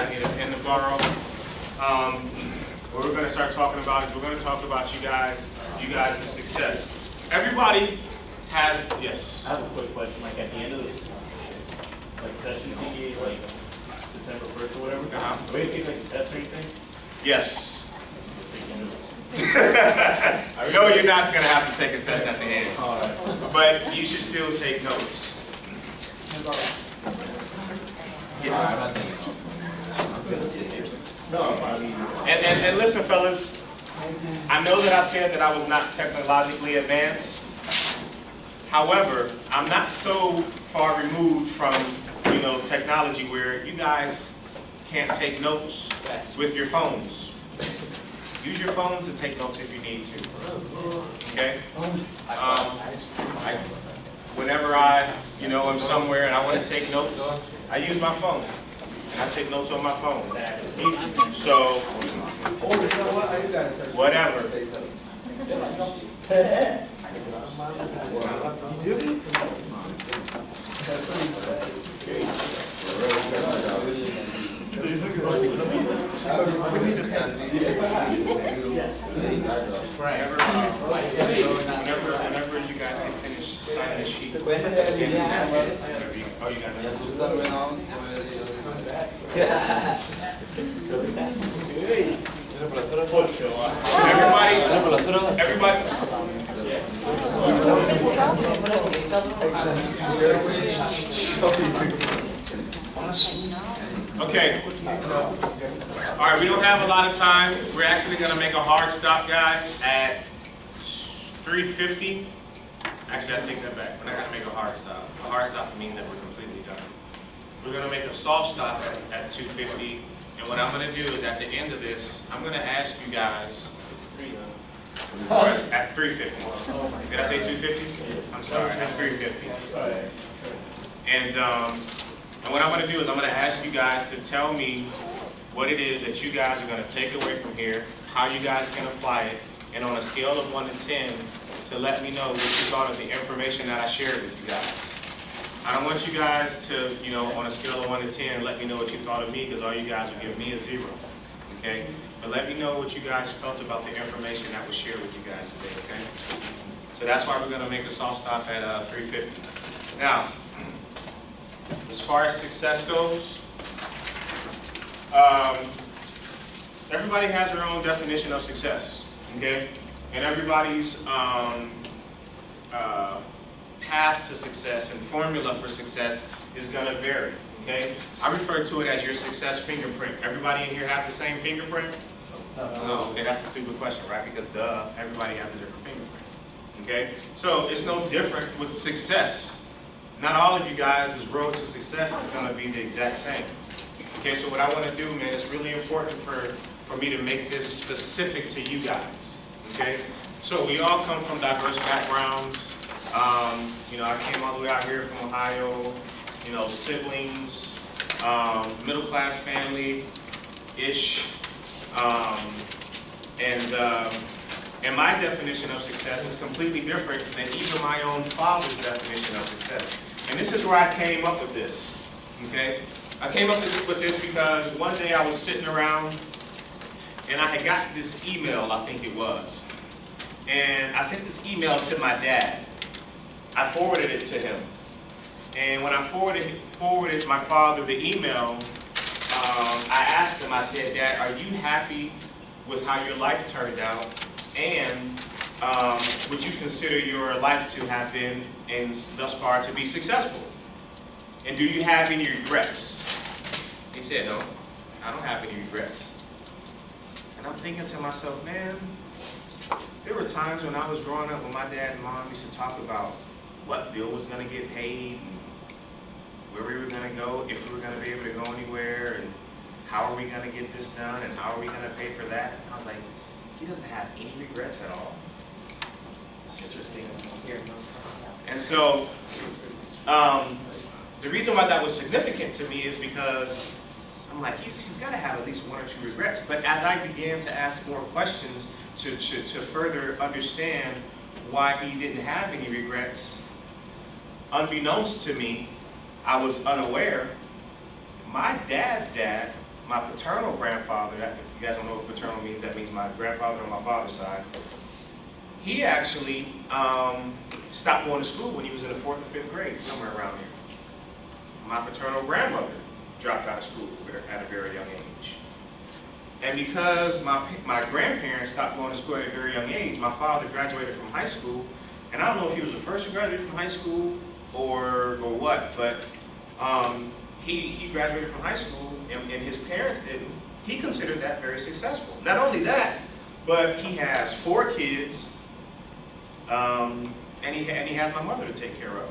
guys need a pen to borrow. What we're going to start talking about is we're going to talk about you guys' success. Everybody has, yes? I have a quick question. Like at the end of this session, thingy, like December 1st or whatever, do we take like a test or anything? Yes. No, you're not going to have to take a test at the end. All right. But you should still take notes. Yeah. I'm not taking notes. I'm gonna sit here. No, I mean. And listen, fellas, I know that I said that I was not technologically advanced. However, I'm not so far removed from, technology where you guys can't take notes with your phones. Use your phones to take notes if you need to. Okay? Whenever I'm somewhere and I want to take notes, I use my phone. I take notes on my phone. So, whatever. Whenever you guys get finished signing the sheet, just get it. Oh, you got it. Everybody. Okay. All right, we don't have a lot of time. We're actually going to make a hard stop, guys, at 3:50. Actually, I take that back. We're not going to make a hard stop. A hard stop means that we're completely done. We're going to make a soft stop at 2:50. And what I'm going to do is at the end of this, I'm going to ask you guys. It's 3, at 3:50. Did I say 2:50? I'm sorry. That's 3:50. And what I'm going to do is I'm going to ask you guys to tell me what it is that you guys are going to take away from here, how you guys can apply it, and on a scale of 1 to 10, to let me know what you thought of the information that I shared with you guys. I don't want you guys to, on a scale of 1 to 10, let me know what you thought of me, because all you guys will give me a 0. Okay? But let me know what you guys felt about the information that was shared with you guys today, okay? So that's why we're going to make a soft stop at 3:50. Now, as far as success goes, everybody has their own definition of success, okay? And everybody's path to success and formula for success is going to vary, okay? I refer to it as your success fingerprint. Everybody in here have the same fingerprint? No. Okay, that's a stupid question, right? Because duh, everybody has a different fingerprint, okay? So it's no different with success. Not all of you guys' road to success is going to be the exact same. Okay, so what I want to do, man, it's really important for me to make this specific to you guys. Okay, so we all come from diverse backgrounds. I came all the way out here from Ohio. Siblings, middle class family-ish, and my definition of success is completely different than even my own father's definition of success. And this is where I came up with this. Okay. I came up with this because one day I was sitting around and I had got this email, I think it was. And I sent this email to my dad. I forwarded it to him. And when I forwarded my father the email, I asked him, I said, Dad, are you happy with how your life turned out? And would you consider your life to have been, and thus far, to be successful? And do you have any regrets? He said, no, I don't have any regrets. And I'm thinking to myself, man, there were times when I was growing up when my dad and mom used to talk about what bill was going to get paid, and where we were going to go, if we were going to be able to go anywhere, and how are we going to get this done, and how are we going to pay for that? And I was like, he doesn't have any regrets at all. It's interesting. And so, the reason why that was significant to me is because I'm like, he's got to have at least 1 or 2 regrets. But as I began to ask more questions to further understand why he didn't have any regrets, unbeknownst to me, I was unaware, my dad's dad my paternal grandfather, if you guys don't know what paternal means, that means my grandfather on my father's side, he actually stopped going to school when he was in the 4th or 5th grade, somewhere around there. My paternal grandmother dropped out of school at a very young age. And because my grandparents stopped going to school at a very young age, my father graduated from high school, and I don't know if he was the first to graduate from high school or what, but he graduated from high school, and his parents didn't. He considered that very successful. Not only that, but he has 4 kids, and he has my mother to take care of.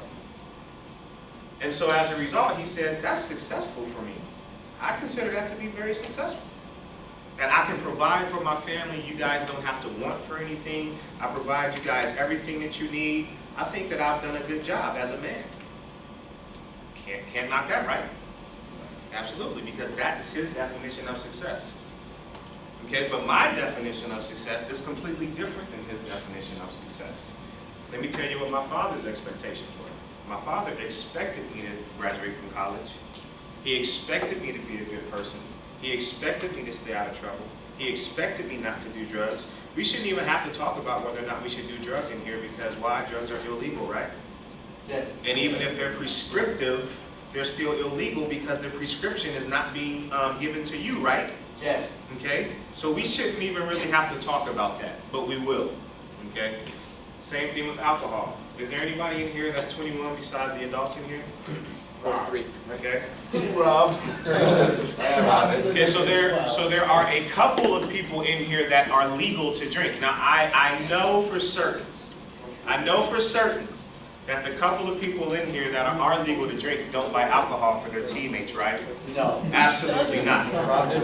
And so as a result, he says, that's successful for me. I consider that to be very successful. And I can provide for my family. You guys don't have to want for anything. I provide you guys everything that you need. I think that I've done a good job as a man. Can't knock that, right? Absolutely, because that is his definition of success. Okay, but my definition of success is completely different than his definition of success. Let me tell you what my father's expectations were. My father expected me to graduate from college. He expected me to be a good person. He expected me to stay out of trouble. He expected me not to do drugs. We shouldn't even have to talk about whether or not we should do drugs in here, because why? Drugs are illegal, right? Yes. And even if they're prescriptive, they're still illegal because the prescription is not being given to you, right? Yes. Okay? So we shouldn't even really have to talk about that, but we will. Okay? Same thing with alcohol. Is there anybody in here that's 21 besides the adults in here? 43. Okay. Rob. Okay, so there are a couple of people in here that are legal to drink. Now I know for certain that the couple of people in here that are legal to drink don't buy alcohol for their teammates, right? No. Absolutely not.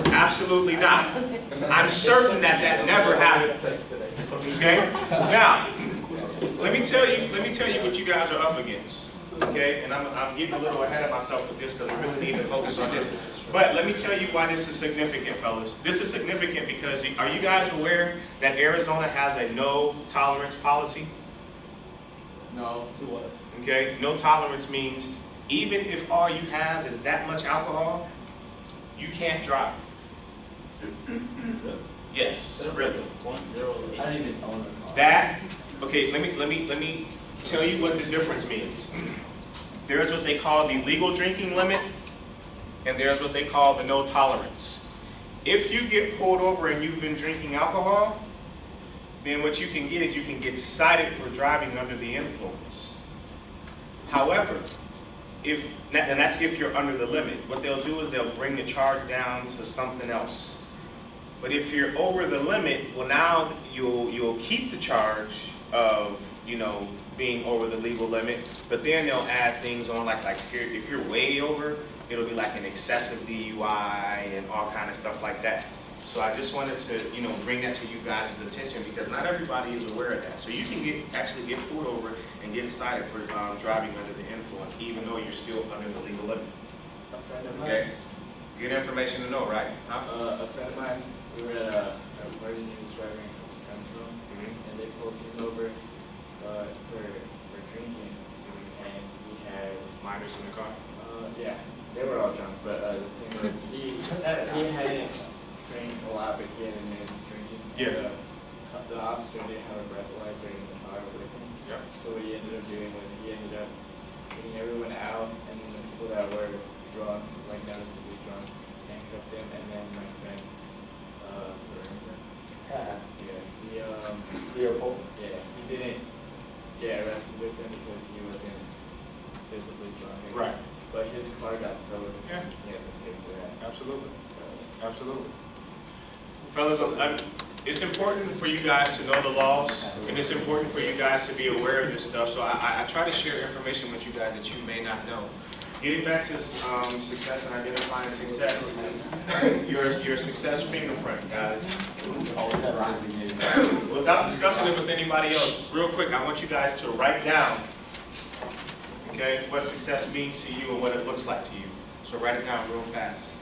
Absolutely not. I'm certain that that never happens. Okay? Now, let me tell you what you guys are up against. Okay, and I'm getting a little ahead of myself with this because we really need to focus on this. But let me tell you why this is significant, fellas. This is significant because are you guys aware that Arizona has a no tolerance policy? No. To what? Okay, no tolerance means even if all you have is that much alcohol, you can't drive. Yes, really. I don't even own a car. That, okay, let me tell you what the difference means. There's what they call the legal drinking limit, and there's what they call the no tolerance. If you get pulled over and you've been drinking alcohol, then what you can get is you can get cited for driving under the influence. However, and that's if you're under the limit. What they'll do is they'll bring the charge down to something else. But if you're over the limit, well, now you'll keep the charge of, being over the legal limit, but then they'll add things on like if you're way over, it'll be like an excessive DUI and all kind of stuff like that. So I just wanted to, bring that to you guys' attention because not everybody is aware of that. So you can actually get pulled over and get cited for driving under the influence, even though you're still under the legal limit. A friend of mine. Okay? Good information to know, right? A friend of mine, we were at a party and he was driving a couple friends home, and they pulled him over for drinking, and he had Minors in the car? yeah, they were all drunk, but the thing was he hadn't drank a lot, but he had admitted to drinking. Yeah. The officer didn't have a breathalyzer in the car with him. Yeah. So what he ended up doing was he ended up getting everyone out, and then the people that were drunk, like noticeably drunk, handcuffed him, and then my friend, Lorenzo. Yeah, he didn't get arrested with him because he wasn't visibly drunk, I guess. Right. But his car got towed. Yeah. He had to pay for that. Absolutely. So, Absolutely. Fellas, it's important for you guys to know the laws, and it's important for you guys to be aware of this stuff, so I try to share information with you guys that you may not know. Getting back to success and identifying success, your success fingerprint, guys. Without discussing it with anybody else, real quick, I want you guys to write down, okay, what success means to you and what it looks like to you. So write it down real fast.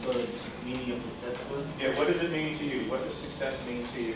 So the meaning of success to us? Yeah, what does it mean to you? What does success mean to you?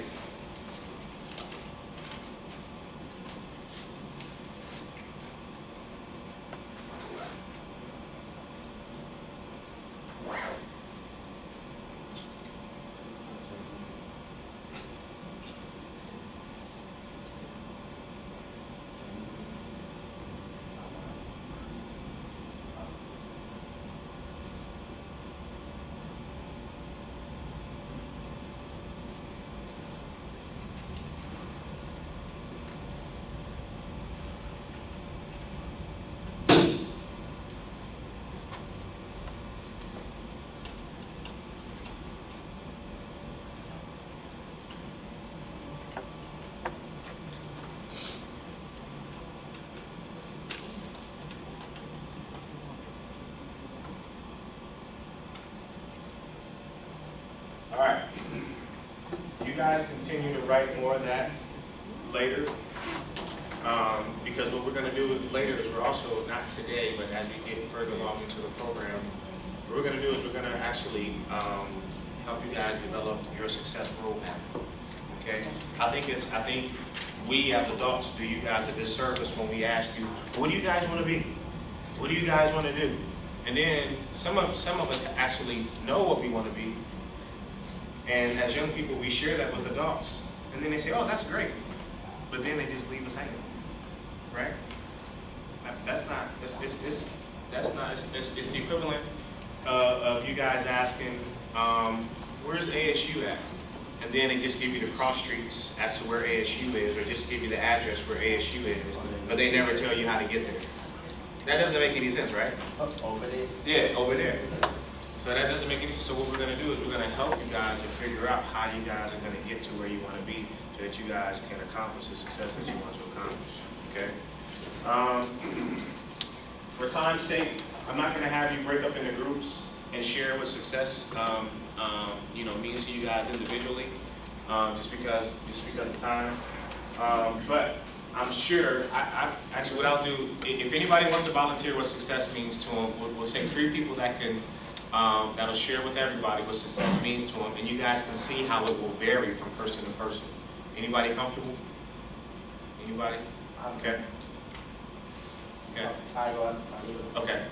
guys continue to write more of that later. Because what we're going to do later is we're also, not today, but as we get further along into the program, what we're going to do is we're going to actually help you guys develop your success roadmap. Okay? I think we as adults do you guys a disservice when we ask you, what do you guys want to be? What do you guys want to do? And then some of us actually know what we want to be. And as young people, we share that with adults. And then they say, oh, that's great. But then they just leave us hanging. Right? It's the equivalent of you guys asking, where's ASU at? And then they just give you the cross streets as to where ASU is, or just give you the address where ASU is, but they never tell you how to get there. That doesn't make any sense, right? Over there? Yeah, over there. So that doesn't make any sense. So what we're going to do is we're going to help you guys to figure out how you guys are going to get to where you want to be so that you guys can accomplish the success that you want to accomplish. Okay? For time's sake, I'm not going to have you break up into groups and share what success means to you guys individually, just because of time. But I'm sure, actually what I'll do, if anybody wants to volunteer what success means to them, we'll take 3 people that can, that'll share with everybody what success means to them, and you guys can see how it will vary from person to person. Anybody comfortable? Anybody? Okay. Okay. I go ahead. Okay.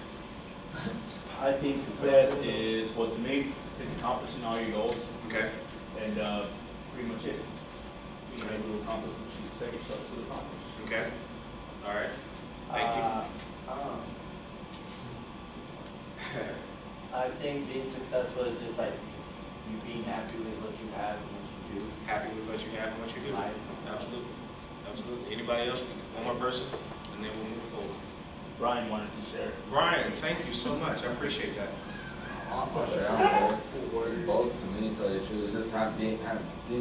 I think success is what's made, is accomplishing all your goals, Okay. and pretty much it. Being able to accomplish what you set yourself to accomplish. Okay. All right. Thank you. I think being successful is just like you being happy with what you have and what you do. Happy with what you have and what you do. Life. Absolutely. Absolutely. Anybody else? One more person, and then we'll move forward. Brian wanted to share. Brian, thank you so much. I appreciate that. It's both to me, so the truth is just being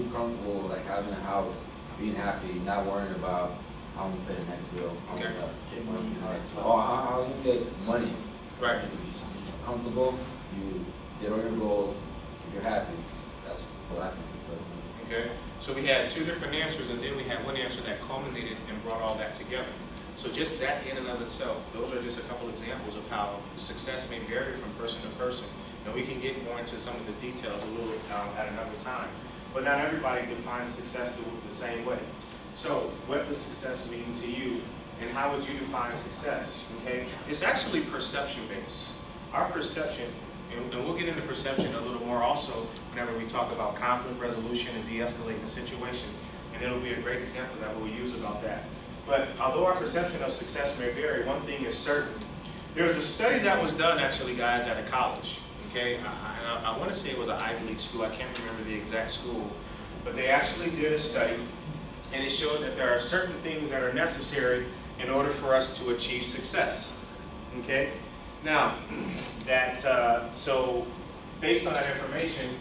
comfortable, like having a house, being happy, not worrying about how I'm gonna pay the next bill. Okay. Get money. How you get money. Right. You're comfortable, you get all your goals, you're happy. That's what I think success is. Okay. So we had 2 different answers, and then we had one answer that culminated and brought all that together. So just that in and of itself, those are just a couple examples of how success may vary from person to person. And we can get more into some of the details a little at another time. But not everybody defines success the same way. So what does success mean to you? And how would you define success? Okay? It's actually perception-based. Our perception, and we'll get into perception a little more also whenever we talk about conflict resolution and de-escalating the situation. And it'll be a great example that we'll use about that. But although our perception of success may vary, one thing is certain. There was a study that was done, actually, guys, at a college. Okay, I want to say it was an Ivy League school. I can't remember the exact school. But they actually did a study, and it showed that there are certain things that are necessary in order for us to achieve success. Okay? Now, so based on that information,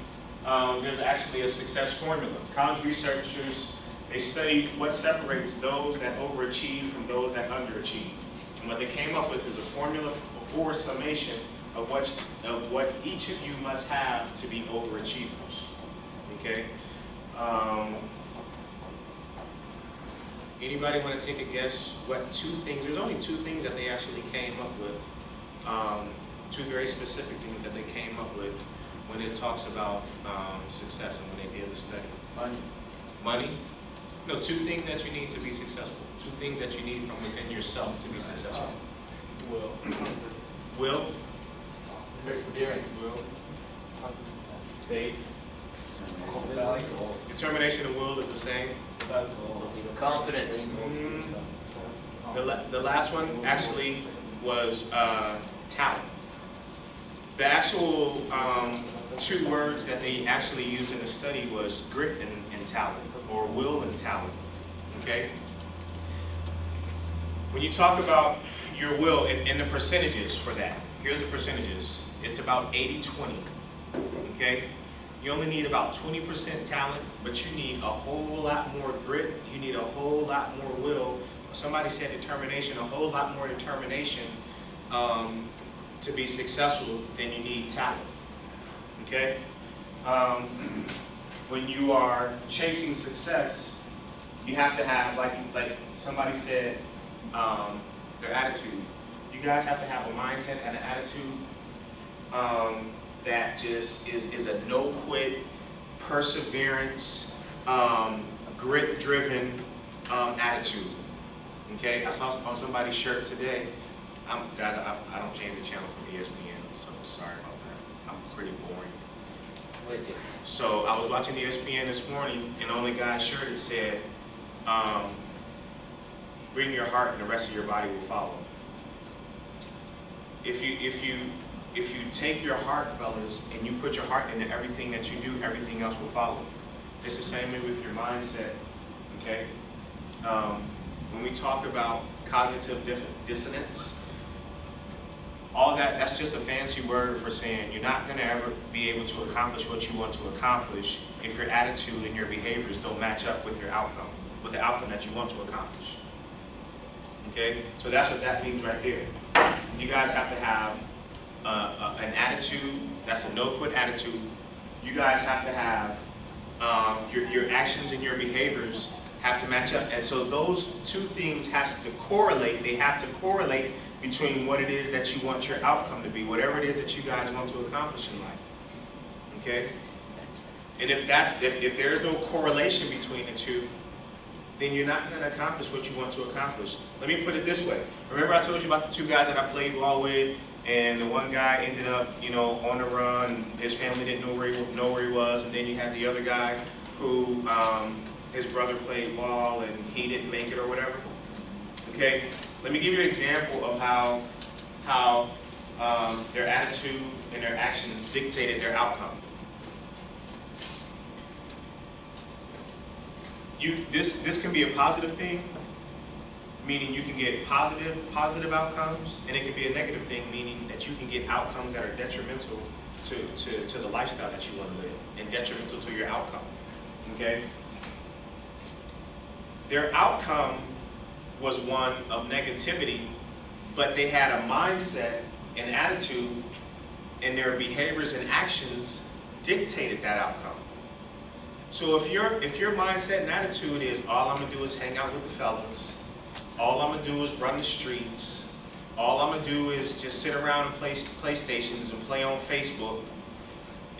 there's actually a success formula. College researchers, they studied what separates those that overachieve from those that underachieve. And what they came up with is a formula or summation of what each of you must have to be overachievers. Okay? Anybody want to take a guess what 2 things, there's only 2 things that they actually came up with, 2 very specific things that they came up with when it talks about success and when they did the study. Money. Money? No, 2 things that you need to be successful. 2 things that you need from within yourself to be successful. Will? Persevering. Faith. Determination and will is the same. Confidence. The last one actually was talent. The actual 2 words that they actually used in the study was grit and talent, or will and talent. Okay? When you talk about your will and the percentages for that, here's the percentages. It's about 80-20. Okay? You only need about 20% talent, but you need a whole lot more grit. You need a whole lot more will. Somebody said determination, a whole lot more determination to be successful than you need talent. Okay? when you are chasing success, you have to have, like somebody said, their attitude. You guys have to have a mindset and an attitude that just is a no-quit, perseverance, grit-driven attitude. Okay, I saw on somebody's shirt today. Guys, I don't change the channel from ESPN, so sorry about that. I'm pretty boring. With it. So I was watching ESPN this morning, and on the guy's shirt it said, "Bring your heart, and the rest of your body will follow." If you take your heart, fellas, and you put your heart into everything that you do, everything else will follow. It's the same way with your mindset. Okay. When we talk about cognitive dissonance, all that's just a fancy word for saying you're not going to ever be able to accomplish what you want to accomplish if your attitude and your behaviors don't match up with your outcome, with the outcome that you want to accomplish. Okay? So that's what that means right there. You guys have to have an attitude, that's a no-quit attitude. You guys have to have your actions and your behaviors have to match up. And so those two things has to correlate. They have to correlate between what it is that you want your outcome to be, whatever it is that you guys want to accomplish in life. Okay? And if there is no correlation between the two, then you're not going to accomplish what you want to accomplish. Let me put it this way. Remember I told you about the two guys that I played ball with, and the one guy ended up, on the run. His family didn't know where he was, and then you had the other guy who his brother played ball and he didn't make it or whatever. Okay, let me give you an example of how their attitude and their actions dictated their outcome. This can be a positive thing, meaning you can get positive outcomes, and it can be a negative thing, meaning that you can get outcomes that are detrimental to the lifestyle that you want to live and detrimental to your outcome. Okay? Their outcome was one of negativity, but they had a mindset and attitude, and their behaviors and actions dictated that outcome. So if your mindset and attitude is all I'm gonna do is hang out with the fellas, all I'm gonna do is run the streets, all I'm gonna do is just sit around and play PlayStations and play on Facebook,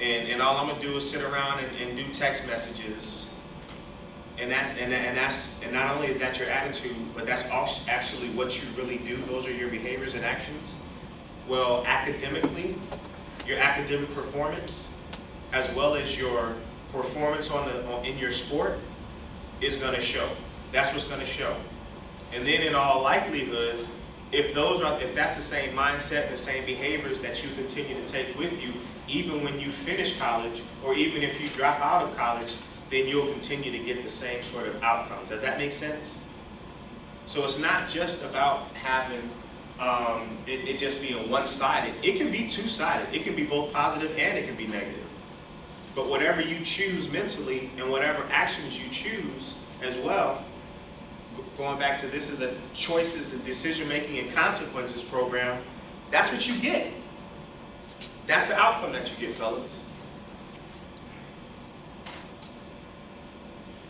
and all I'm gonna do is sit around and do text messages. And not only is that your attitude, but that's actually what you really do. Those are your behaviors and actions. Well, academically, your academic performance, as well as your performance in your sport, is going to show. That's what's going to show. And then, in all likelihood, if that's the same mindset and the same behaviors that you continue to take with you, even when you finish college, or even if you drop out of college, then you'll continue to get the same sort of outcomes. Does that make sense? So it's not just about having it just being one-sided. It can be two-sided. It can be both positive and it can be negative. But whatever you choose mentally and whatever actions you choose as well, going back to this is a choices and decision-making and consequences program, that's what you get. That's the outcome that you get, fellas.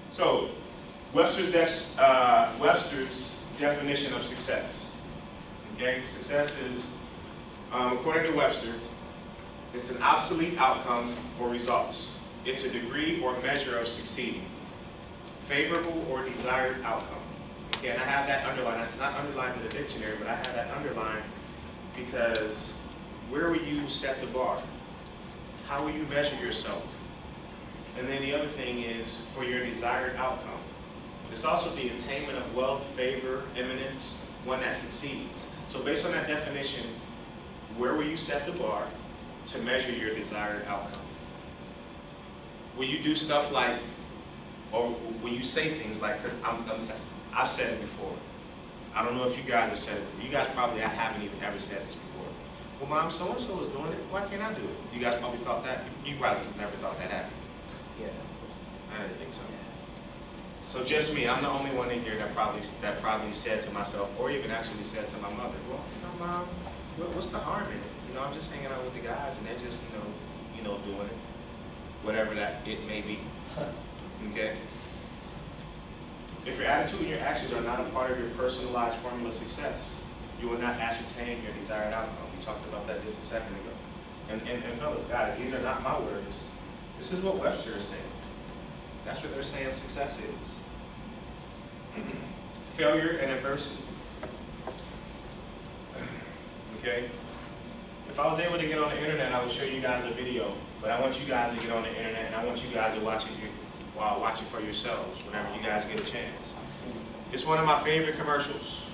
So, Webster's definition of success. Okay, success is, according to Webster, it's an obsolete outcome or results. It's a degree or measure of succeeding. Favorable or desired outcome. Okay, and I have that underlined. That's not underlined in the dictionary, but I have that underlined because where will you set the bar? How will you measure yourself? And then the other thing is for your desired outcome. It's also the attainment of wealth, favor, eminence, one that succeeds. So based on that definition, where will you set the bar to measure your desired outcome? Will you do stuff like, or will you say things like, because I've said it before. I don't know if you guys have said it. You guys probably haven't even ever said this before. Well, Mom, so-and-so is doing it. Why can't I do it? You guys probably thought that. You probably never thought that happened. Yeah. I didn't think so. So just me, I'm the only one in here that probably said to myself, or even actually said to my mother, well, Mom, what's the harm in it? I'm just hanging out with the guys and they're just, doing it. whatever that it may be. Okay? If your attitude and your actions are not a part of your personalized formula of success, you will not ascertain your desired outcome. We talked about that just a second ago. And fellas, guys, these are not my words. This is what Webster is saying. That's what they're saying success is. Failure and adversity. Okay? If I was able to get on the internet, I would show you guys a video, but I want you guys to get on the internet, and I want you guys to watch it while watching for yourselves whenever you guys get a chance. It's one of my favorite commercials.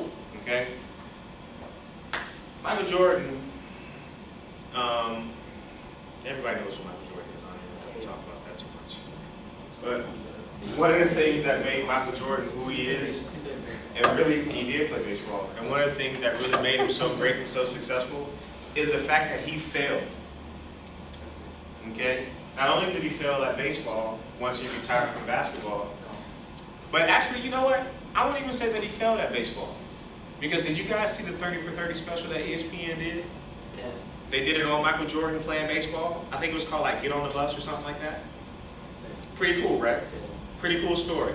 Okay? Michael Jordan, everybody knows who Michael Jordan is. I don't even talk about that too much. But one of the things that made Michael Jordan who he is, and really he did play baseball, and one of the things that really made him so great and so successful is the fact that he failed. Okay? Not only did he fail at baseball once he retired from basketball, but actually, you know what? I wouldn't even say that he failed at baseball. Because did you guys see the 30 for 30 special that ESPN did? Yeah. They did it on Michael Jordan playing baseball. I think it was called like Get on the Bus or something like that. Pretty cool, right? Pretty cool story.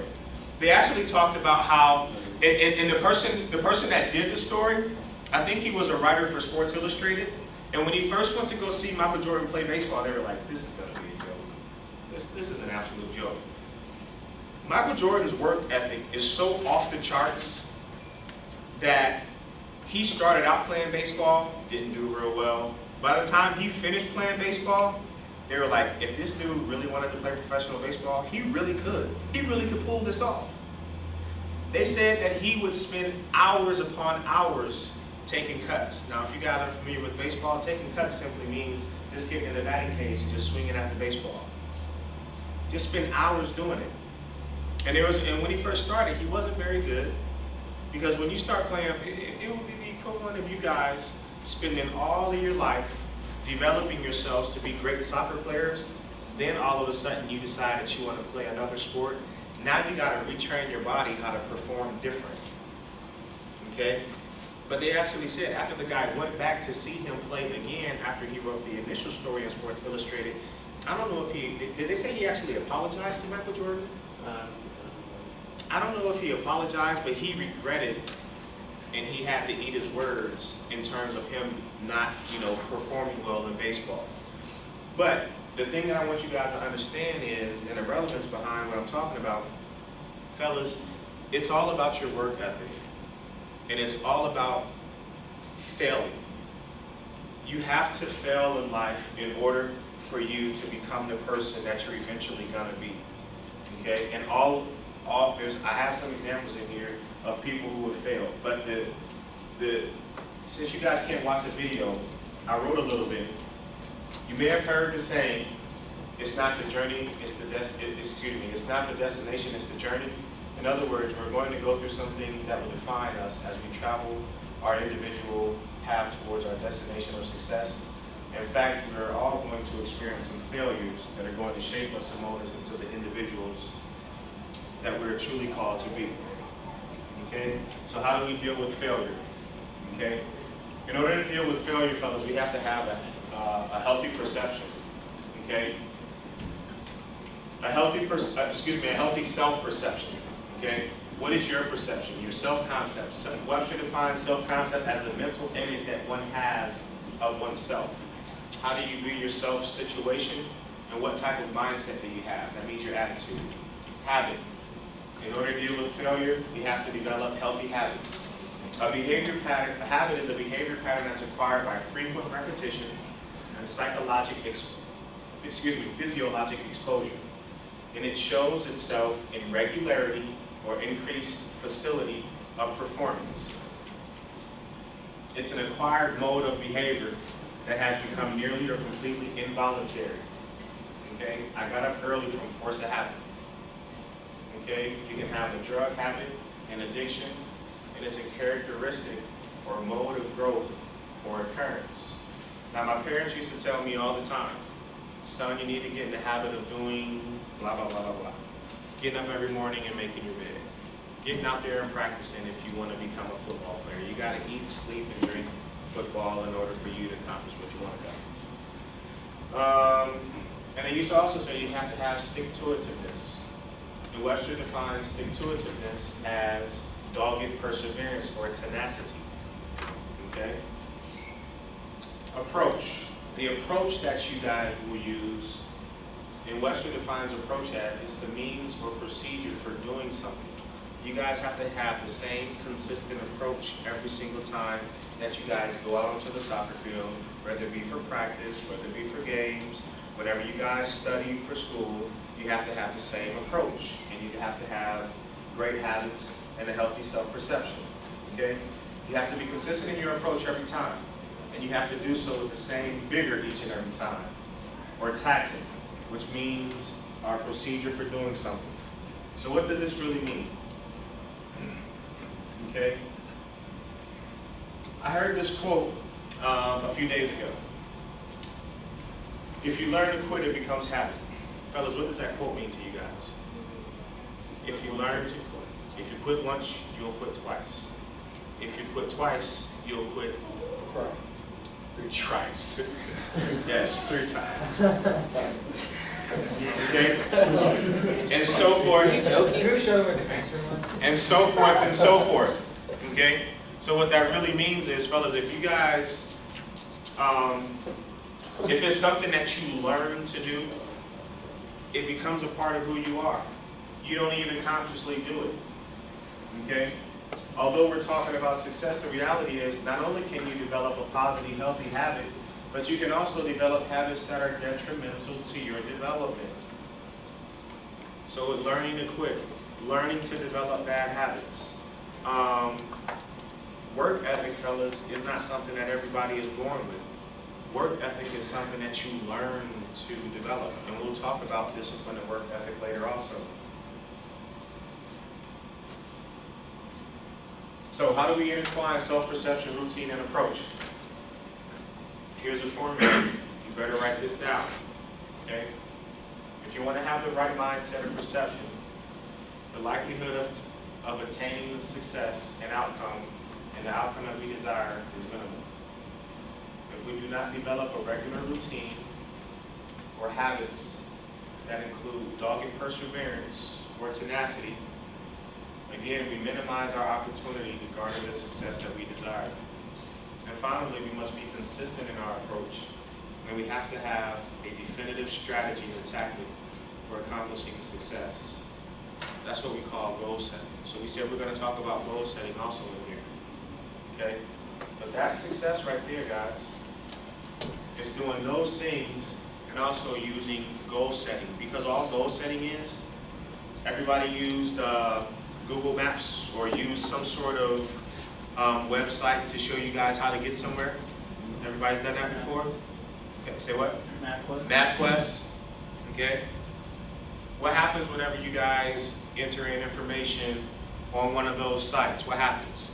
They actually talked about how, and the person that did the story, I think he was a writer for Sports Illustrated. And when he first went to go see Michael Jordan play baseball, they were like, this is going to be a joke. This is an absolute joke. Michael Jordan's work ethic is so off the charts that he started out playing baseball, didn't do real well. By the time he finished playing baseball, they were like, if this dude really wanted to play professional baseball, he really could. He really could pull this off. They said that he would spend hours upon hours taking cuts. Now, if you guys are familiar with baseball, taking cuts simply means just getting in the batting cage and just swinging at the baseball. Just spend hours doing it. And when he first started, he wasn't very good. Because when you start playing, it would be the equivalent of you guys spending all of your life developing yourselves to be great soccer players. Then all of a sudden you decide that you want to play another sport. Now you got to retrain your body how to perform different. Okay? But they actually said after the guy went back to see him play again after he wrote the initial story in Sports Illustrated, I don't know if did they say he actually apologized to Michael Jordan? I don't know if he apologized, but he regretted, and he had to eat his words in terms of him not, performing well in baseball. But the thing that I want you guys to understand is, and the relevance behind what I'm talking about, fellas, it's all about your work ethic, and it's all about failing. You have to fail in life in order for you to become the person that you're eventually gonna be. Okay, and I have some examples in here of people who have failed, but since you guys can't watch the video, I wrote a little bit. You may have heard the saying, it's not the journey, it's not the destination, it's the journey. In other words, we're going to go through some things that will define us as we travel our individual path towards our destination of success. In fact, we're all going to experience some failures that are going to shape us and mold us into the individuals that we're truly called to be. Okay? So how do we deal with failure? Okay? In order to deal with failure, fellas, we have to have a healthy perception. Okay? A healthy self-perception. Okay? What is your perception? Your self-concept. Webster defines self-concept as the mental image that one has of oneself. How do you view your self-situation, and what type of mindset do you have? That means your attitude. Habit. In order to deal with failure, we have to develop healthy habits. A habit is a behavior pattern that's acquired by frequent repetition and physiologic exposure. And it shows itself in regularity or increased facility of performance. It's an acquired mode of behavior that has become nearly or completely involuntary. Okay? I got up early from force of habit. Okay? You can have a drug habit, an addiction, and it's a characteristic or mode of growth or occurrence. Now, my parents used to tell me all the time, son, you need to get in the habit of doing blah, blah, blah, blah, blah. Getting up every morning and making your bed. Getting out there and practicing if you want to become a football player. You got to eat, sleep, and drink football in order for you to accomplish what you want to do. And they used to also say you have to have stick-to-itiveness. And Webster defines stick-to-itiveness as dogged perseverance or tenacity. Okay? Approach. The approach that you guys will use, and Webster defines approach as, it's the means or procedure for doing something. You guys have to have the same consistent approach every single time that you guys go out onto the soccer field, whether it be for practice, whether it be for games, whenever you guys study for school, you have to have the same approach. And you have to have great habits and a healthy self-perception, okay? You have to be consistent in your approach every time. And you have to do so with the same vigor each and every time. Or tactic, which means our procedure for doing something. So what does this really mean? Okay? I heard this quote a few days ago. If you learn to quit, it becomes habit. Fellas, what does that quote mean to you guys? If you learn to quit. If you quit once, you'll quit twice. If you quit twice, you'll quit twice. Yes, 3 times. Okay? And so forth. And so forth and so forth. Okay? So what that really means is, fellas, if you guys, if it's something that you learn to do, it becomes a part of who you are. You don't even consciously do it. Okay? Although we're talking about success, the reality is not only can you develop a positive, healthy habit, but you can also develop habits that are detrimental to your development. So learning to quit, learning to develop bad habits. Work ethic, fellas, is not something that everybody is born with. Work ethic is something that you learn to develop. And we'll talk about discipline and work ethic later also. So how do we intertwine self-perception, routine, and approach? Here's a formula. You better write this down. Okay? If you want to have the right mindset and perception, the likelihood of attaining success and outcome, and the outcome that we desire, is minimal. If we do not develop a regular routine or habits that include dogged perseverance or tenacity, again, we minimize our opportunity to garner the success that we desire. And finally, we must be consistent in our approach, and we have to have a definitive strategy or tactic for accomplishing success. That's what we call goal setting. So we said we're going to talk about goal setting also in here. Okay? But that's success right there, guys. It's doing those things and also using goal setting. Because all goal setting is, everybody used Google Maps or used some sort of website to show you guys how to get somewhere. Everybody's done that before? Okay, say what? MapQuest. MapQuest. Okay. What happens whenever you guys enter in information on one of those sites? What happens?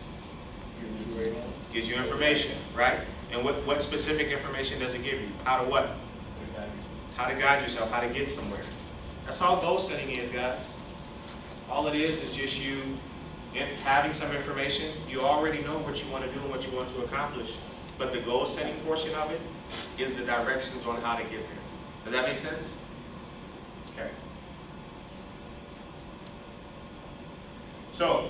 Gives you information, right? And what specific information does it give you? How to what? How to guide yourself, how to get somewhere. That's all goal setting is, guys. All it is just you having some information. You already know what you want to do and what you want to accomplish. But the goal setting portion of it is the directions on how to get there. Does that make sense? Okay. So,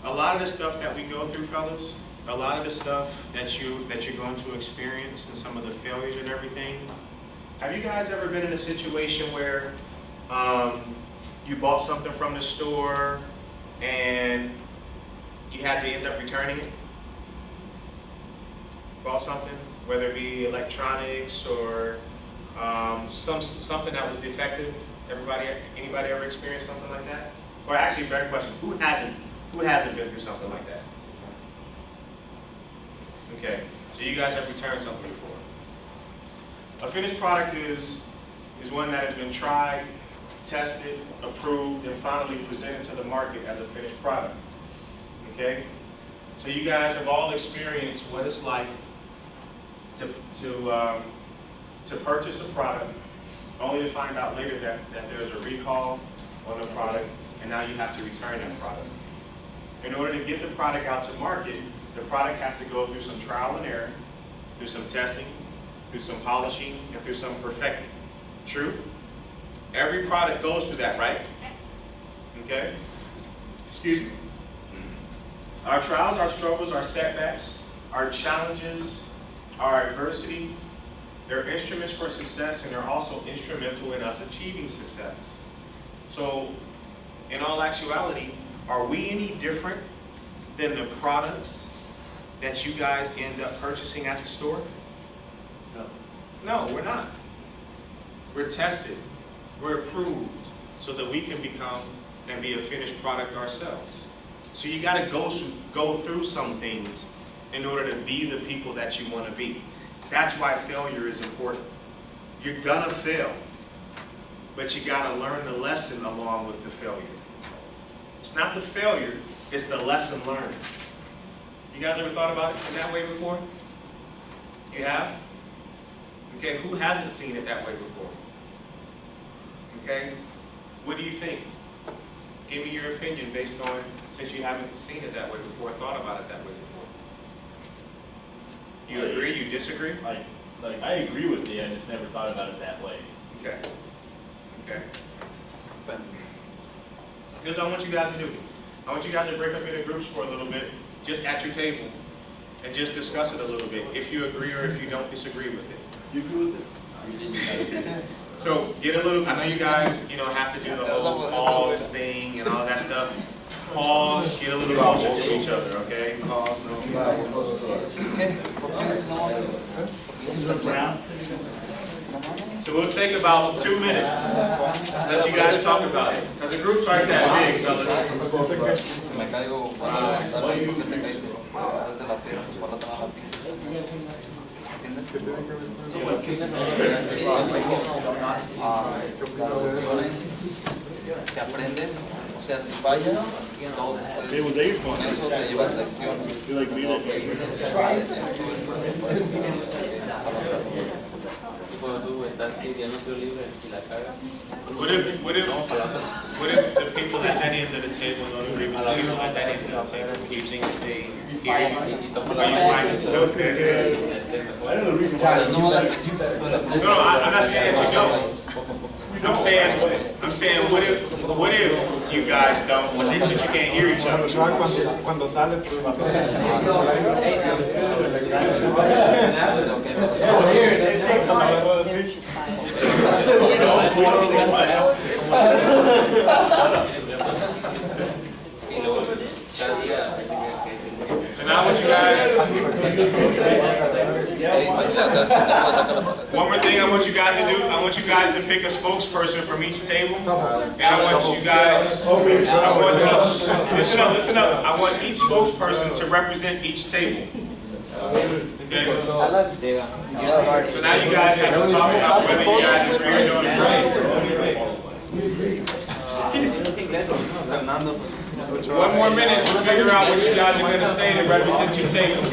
a lot of the stuff that we go through, fellas, a lot of the stuff that you're going to experience and some of the failures and everything, have you guys ever been in a situation where you bought something from the store and you had to end up returning it? Bought something, whether it be electronics or something that was defective. Anybody ever experienced something like that? Or actually, better question: who hasn't been through something like that? Okay, so you guys have returned something before. A finished product is one that has been tried, tested, approved, and finally presented to the market as a finished product. Okay? So you guys have all experienced what it's like to purchase a product, only to find out later that there's a recall on the product, and now you have to return that product. In order to get the product out to market, the product has to go through some trial and error, through some testing, through some polishing, and through some perfecting. True? Every product goes through that, right? Okay? Excuse me. Our trials, our struggles, our setbacks, our challenges, our adversity, they're instruments for success, and they're also instrumental in us achieving success. So, in all actuality, are we any different than the products that you guys end up purchasing at the store? No. No, we're not. We're tested. We're approved so that we can become and be a finished product ourselves. So you got to go through some things in order to be the people that you want to be. That's why failure is important. You're gonna fail, but you got to learn the lesson along with the failure. It's not the failure, it's the lesson learned. You guys ever thought about it in that way before? You have? Okay, who hasn't seen it that way before? Okay, what do you think? Give me your opinion based on, since you haven't seen it that way before, thought about it that way before. You agree, you disagree? I agree with you, I just never thought about it that way. Okay. Okay. Here's what I want you guys to do. I want you guys to break up into groups for a little bit, just at your table, and just discuss it a little bit, if you agree or if you don't disagree with it. You agree with it? So get a little, I know you guys, have to do the whole pause thing and all that stuff. Pause, get a little closer to each other, okay? Pause, So we'll take about 2 minutes. Let you guys talk about it. Because the groups aren't that big, fellas. Que aprendes, o sea, si fallas, todo después con eso te llevas lecciones. Cuando tú estás pidiendo tu libro y la cagas. What if the people at that end of the table don't agree with the people at that end of the table? Do you think that they hear you? Are you finding those No, I'm not saying that you don't. I'm saying, what if you guys don't, but you can't hear each other? Cuando sales, So now what you guys, one more thing I want you guys to do, I want you guys to pick a spokesperson from each table. And I want you guys, listen up, I want each spokesperson to represent each table. Okay? So now you guys have to talk about whether you guys agree or don't agree. One more minute to figure out what you guys are going to say to represent your table.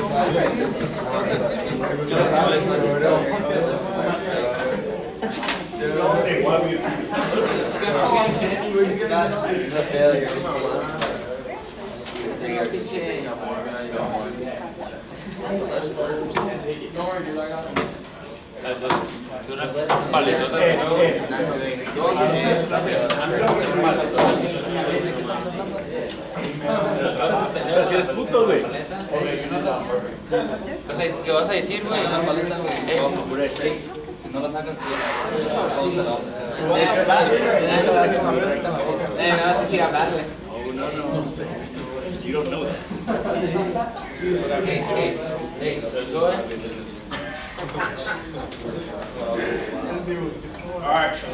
O sea, si eres puto, güey. ¿Qué vas a decir, güey? La paleta, güey. Si no la sacas, tú No sé. You don't know that. All right.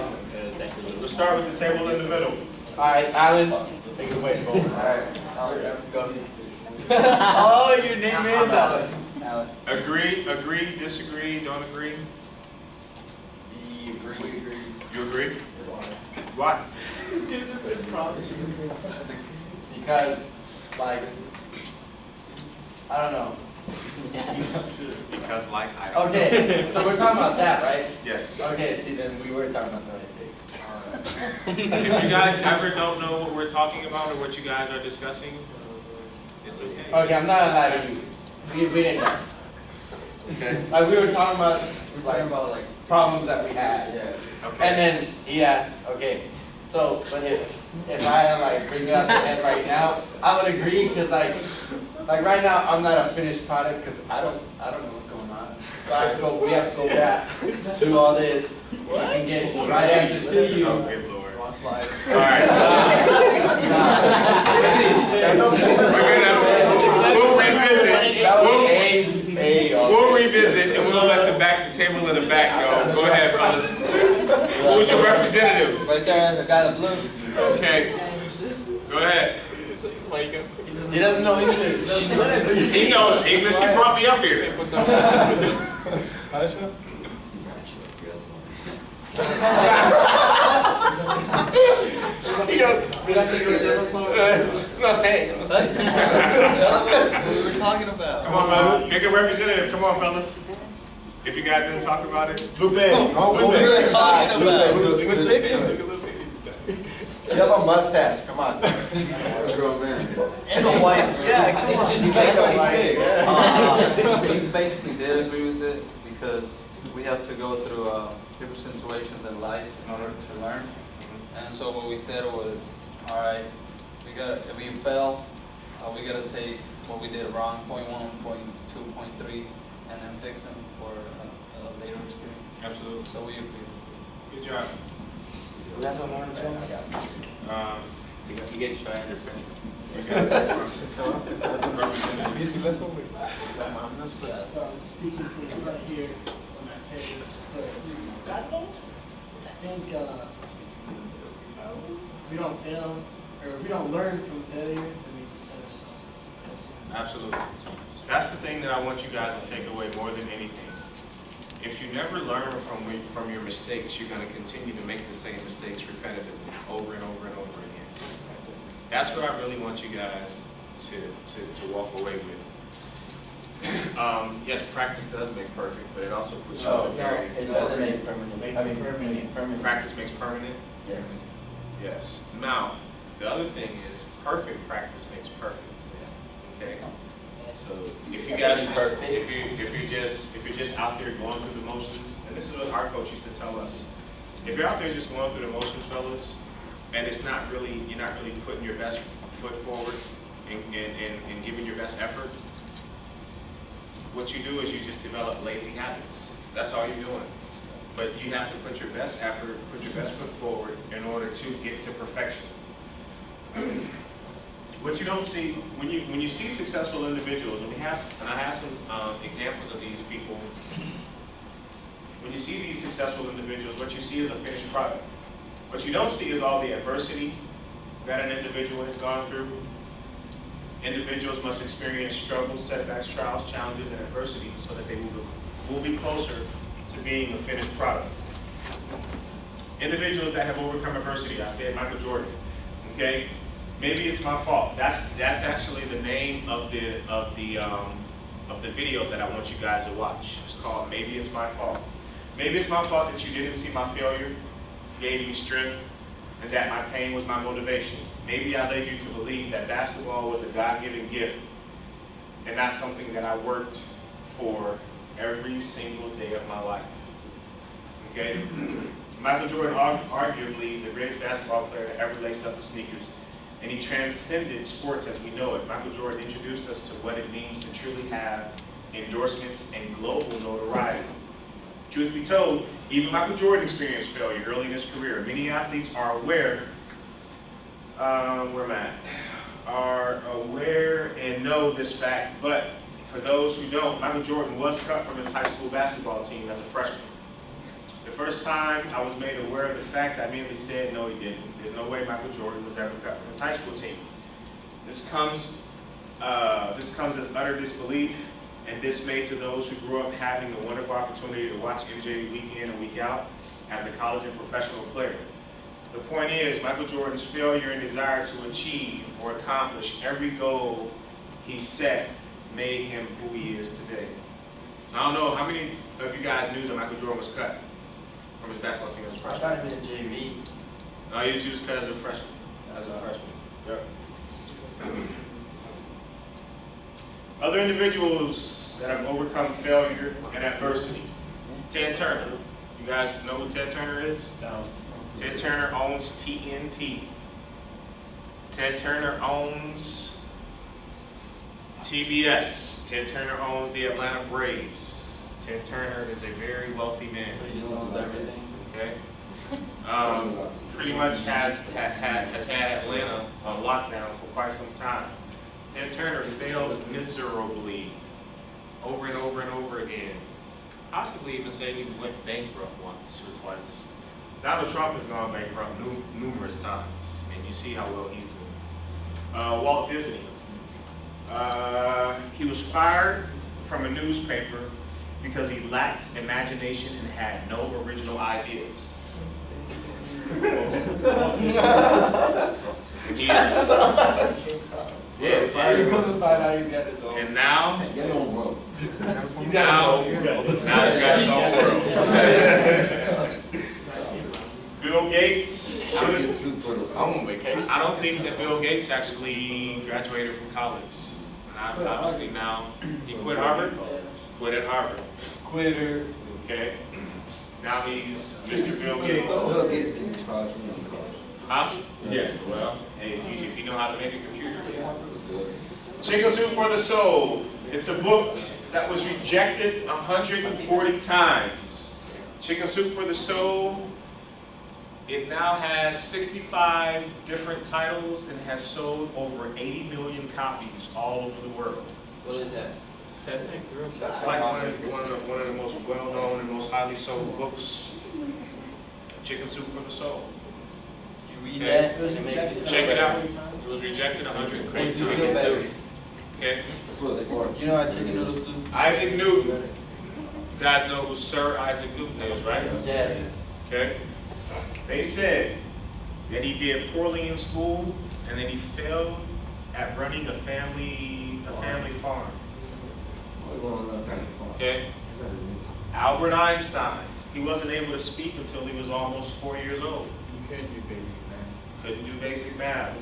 We'll start with the table in the middle. Alright, Alan. Take it away, bro. Alright, Alan, go. Oh, your name is Alan. Agree, disagree, don't agree? You agree. You agree? Why? Because, like, I don't know. Because I don't. Okay, so we're talking about that, right? Yes. Okay, see, then we were talking about the right thing. If you guys ever don't know what we're talking about or what you guys are discussing, it's okay. Okay, I'm not allowed to. We didn't know. Okay. Like we were talking about We're talking about like, problems that we had. yeah. Okay. And then he asked, okay, so, but if I like bring it up to him right now, I would agree, cause like right now, I'm not a finished product, cause I don't know what's going on. So we have to go back through all this and get the right answer to you. Oh, good Lord. Wrong slide. All right. We'll revisit. That was We'll revisit, and we'll let the table in the back, y'all. Go ahead, fellas. Who's your representative? Right there, the guy in blue. Okay. Go ahead. He doesn't know English. He knows English. He brought me up here. He goes, no sé. What we were talking about. Come on, fellas. Pick a representative. Come on, fellas. If you guys didn't talk about it. What were we talking about? You have a mustache, come on. Grown man. And a wife. Yeah, come on. He's 26. We basically did agree with it because we have to go through different situations in life in order to learn. And so what we said was, all right, if we fail, we gotta take what we did wrong, point 1, point 2, point 3, and then fix them for a later experience. Absolutely. So we agree. Good job. You guys want more to change? You get shy under pressure. You guys representative. Yeah, so I'm speaking from the front here when I say this, but I think if we don't fail, or if we don't learn from failure, then we just set ourselves up. Absolutely. That's the thing that I want you guys to take away more than anything. If you never learn from your mistakes, you're going to continue to make the same mistakes repetitively, over and over and over again. That's what I really want you guys to walk away with. Yes, practice does make perfect, but it also puts you Oh, in no, a it doesn't make permanent. I mean, permanent. Practice makes permanent? Yes. Yes. Now, the other thing is perfect practice makes perfect. Okay? So if you guys are just, if you're just out there going through the motions, and this is what our coach used to tell us, if you're out there just going through the motions, fellas, and you're not really putting your best foot forward and giving your best effort, what you do is you just develop lazy habits. That's all you're doing. But you have to put your best effort, put your best foot forward in order to get to perfection. What you don't see, when you see successful individuals, and I have some examples of these people, when you see these successful individuals, what you see is a finished product. What you don't see is all the adversity that an individual has gone through. Individuals must experience struggles, setbacks, trials, challenges, and adversity so that they will be closer to being a finished product. Individuals that have overcome adversity, I said Michael Jordan, okay? Maybe it's my fault. That's actually the name of the video that I want you guys to watch. It's called Maybe It's My Fault. Maybe it's my fault that you didn't see my failure, gave me strength, and that my pain was my motivation. Maybe I led you to believe that basketball was a God-given gift and not something that I worked for every single day of my life. Okay? Michael Jordan arguably is the greatest basketball player to ever lace up the sneakers. And he transcended sports as we know it. Michael Jordan introduced us to what it means to truly have endorsements and global notoriety. Truth be told, even Michael Jordan experienced failure early in his career. Many athletes are aware, are aware and know this fact, but for those who don't, Michael Jordan was cut from his high school basketball team as a freshman. The first time I was made aware of the fact, I immediately said, no, he didn't. There's no way Michael Jordan was ever cut from his high school team. This comes as utter disbelief and dismay to those who grew up having the wonderful opportunity to watch MJ week in and week out as a college and professional player. The point is, Michael Jordan's failure and desire to achieve or accomplish every goal he set made him who he is today. I don't know how many of you guys knew that Michael Jordan was cut from his basketball team as a I freshman. thought it was JV. No, he was cut as a freshman. Yep. Other individuals that have overcome failure and adversity. Ted Turner. You guys know who Ted Turner is? No. Ted Turner owns TNT. Ted Turner owns TBS. Ted Turner owns the Atlanta Braves. Ted Turner is a very wealthy man. So he just owns everything. Okay. Pretty much has had Atlanta on lockdown for quite some time. Ted Turner failed miserably over and over and over again. Possibly even say he went bankrupt once or twice. Donald Trump has gone bankrupt numerous times, and you see how well he's doing. Walt Disney. He was fired from a newspaper because he lacked imagination and had no original ideas. And now, Get on world. now he's got his own world. Bill Gates. I'm on vacation. I don't think that Bill Gates actually graduated from college. And obviously now, he quit Harvard, quit at Harvard. Quitter. Okay? Now he's Mr. Bill Gates. Bill Gates in college, Huh? Yeah, well, hey, if you know how to make a computer. good. Chicken Soup for the Soul. It's a book that was rejected 140 times. Chicken Soup for the Soul. It now has 65 different titles and has sold over 80 million copies all over the world. What is that? Testing? That's like one of the most well-known and most highly sold books. Chicken Soup for the Soul. You read Okay. that? Check it out. It was rejected 100 Makes you feel times. better. Okay. That's what it's for. You know how chicken noodle soup? Isaac Newton. You guys know who Sir Isaac Newton is, right? Yes. Okay. They said that he did poorly in school and that he failed at running a family farm. Okay. Albert Einstein. He wasn't able to speak until he was almost 4 years old. You couldn't do basic math. Couldn't do basic math.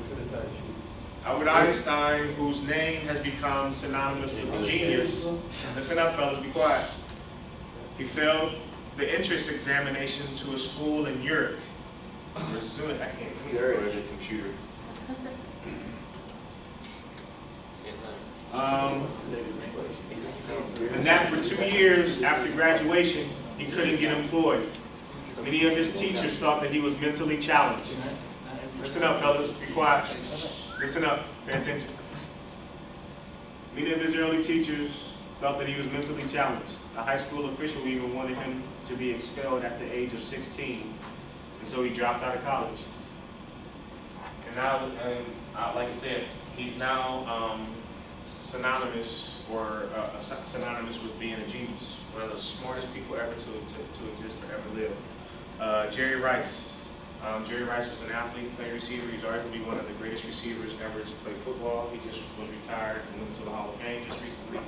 Albert Einstein, whose name has become synonymous with the genius. Listen up, fellas, be quiet. He failed the entrance examination to a school in Europe. I can't go to the computer. And that for 2 years after graduation, he couldn't get employed. Many of his teachers thought that he was mentally challenged. Listen up, fellas, be quiet. Listen up, pay attention. Many of his early teachers felt that he was mentally challenged. A high school official even wanted him to be expelled at the age of 16, and so he dropped out of college. And now, like I said, he's now synonymous with being a genius, one of the smartest people ever to exist or ever live. Jerry Rice. Jerry Rice was an athlete, played receiver. He's arguably one of the greatest receivers ever to play football. He just was retired and went to the Hall of Fame just recently.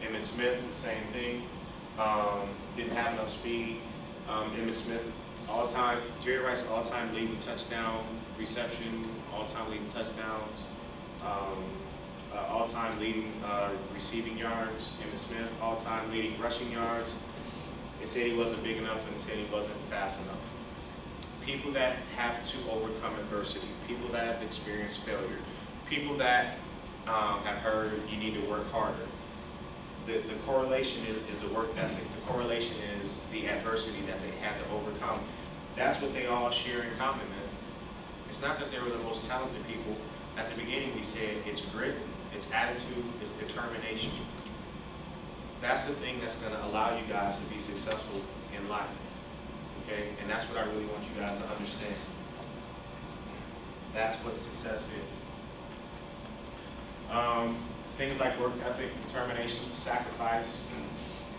Emmett Smith, the same thing. Didn't have enough speed. Emmett Smith, Jerry Rice, all-time leading touchdown reception, all-time leading touchdowns, all-time leading receiving yards. Emmett Smith, all-time leading rushing yards. They said he wasn't big enough and they said he wasn't fast enough. People that have to overcome adversity, people that have experienced failure, people that have heard you need to work harder. The correlation is the work ethic. The correlation is the adversity that they had to overcome. That's what they all share in common, man. It's not that they were the most talented people. At the beginning we said it's grit, it's attitude, it's determination. That's the thing that's going to allow you guys to be successful in life. Okay? And that's what I really want you guys to understand. That's what success is. Things like work ethic, determination, sacrifice,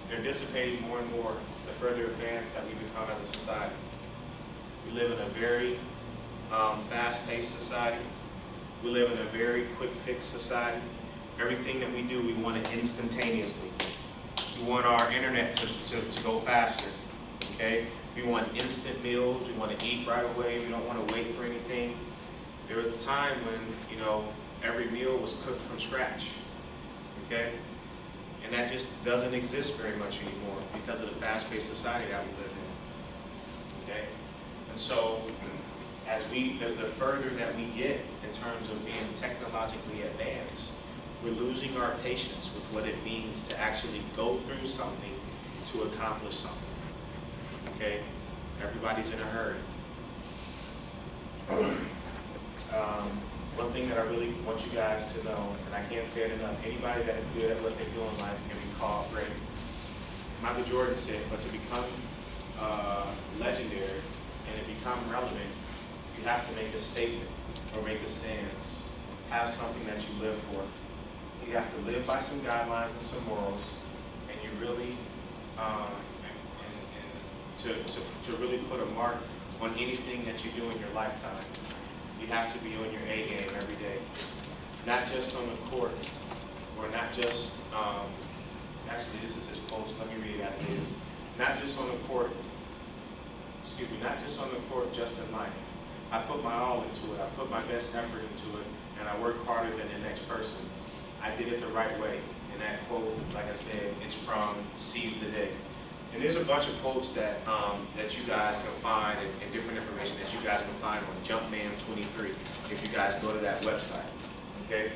they're dissipating more and more the further advanced that we become as a society. We live in a very fast-paced society. We live in a very quick-fix society. Everything that we do, we want it instantaneously. We want our internet to go faster. Okay? We want instant meals. We want to eat right away. We don't want to wait for anything. There was a time when, every meal was cooked from scratch. Okay? And And that just doesn't exist very much anymore because of the fast-paced society that we live in. Okay? And so, as the further that we get in terms of being technologically advanced, we're losing our patience with what it means to actually go through something to accomplish something. Okay? Everybody's in a hurry. One thing that I really want you guys to know, and I can't say it enough, anybody that is good at what they do in life can be called great. Michael Jordan said, but to become legendary and to become relevant, you have to make a statement or make a stance, have something that you live for. You have to live by some guidelines and some morals, and you really, to really put a mark on anything that you do in your lifetime. You have to be on your A game every day, not just on the court, or not just, actually this is his quote, let me read it as it is. Not just on the court, not just on the court, just in life. I put my all into it, I put my best effort into it, and I work harder than the next person. I did it the right way. And that quote, like I said, it's from Seize the Day. And there's a bunch of quotes that that you guys can find and different information that you guys can find on Jumpman 23 if you guys go to that website. Okay.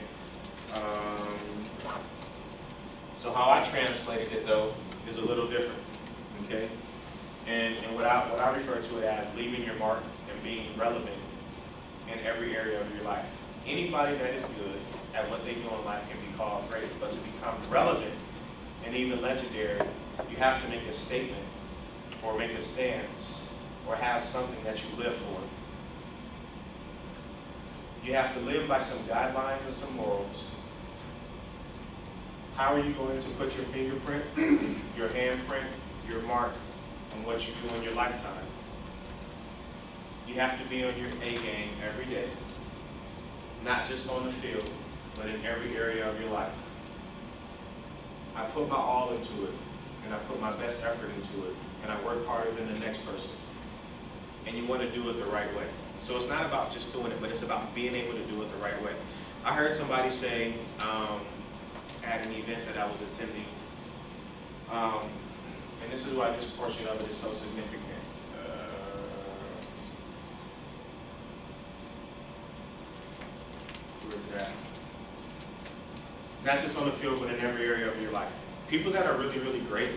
So how I translated it though is a little different. Okay. And what I refer to it as leaving your mark and being relevant in every area of your life. Anybody that is good at what they do in life can be called great, but to become relevant and even legendary, you have to make a statement or make a stance or have something that you live for. You have to live by some guidelines and some morals. How are you going to put your fingerprint, your handprint, your mark on what you do in your lifetime? You have to be on your A game every day, not just on the field, but in every area of your life. I put my all into it, and I put my best effort into it, and I work harder than the next person. And you want to do it the right way. So it's not about just doing it, but it's about being able to do it the right way. I heard somebody say at an event that I was attending, and this is why this portion of it is so significant. Where is it at? Not just on the field, but in every area of your life. People that are really, really great,